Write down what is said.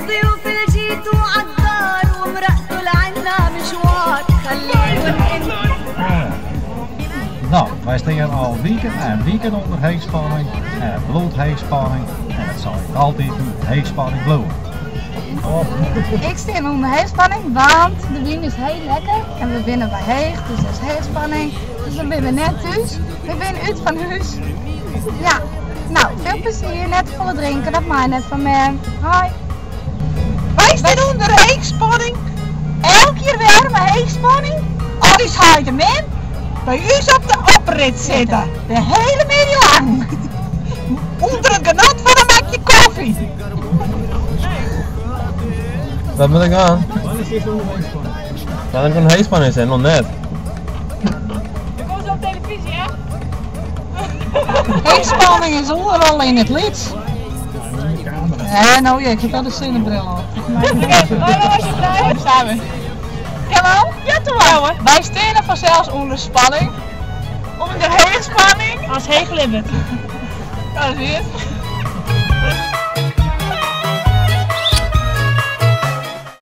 الضيوف اللي جيتوا عالدار ومرقتوا لعنا مشوار خليكن Nou, wij staan al weken onder heetspanning, bloedheetspanning en het zal altijd heetspanning blijven. Ik sta onder heetspanning, want de wien is heel lekker en we winnen bij heeg, dus dat is heetspanning. Dus dan zijn we net thuis, we winnen uit van huis. Ja, nou, veel plezier, net volle drinken, dat maakt net van mij. Hoi. Wij staan onder heegspanning. Elke keer weer met heegspanning. Al is hij de man bij u op de oprit zitten. De hele middag lang. Onder een genot van een bakje koffie. Wat moet ik aan? Dat kan een heetspanning zijn, nog net. Je komt zo op televisie, hè? Heegspanning is overal in het lied. Ja, nou ja, ik heb wel de zonnebril op. Waar was je blij? Daar staan we. Jawel? Ja, toch wel. Wij staan vanzelfs onder spanning. Onder heegspanning. Als heeglibbet. Dat is het.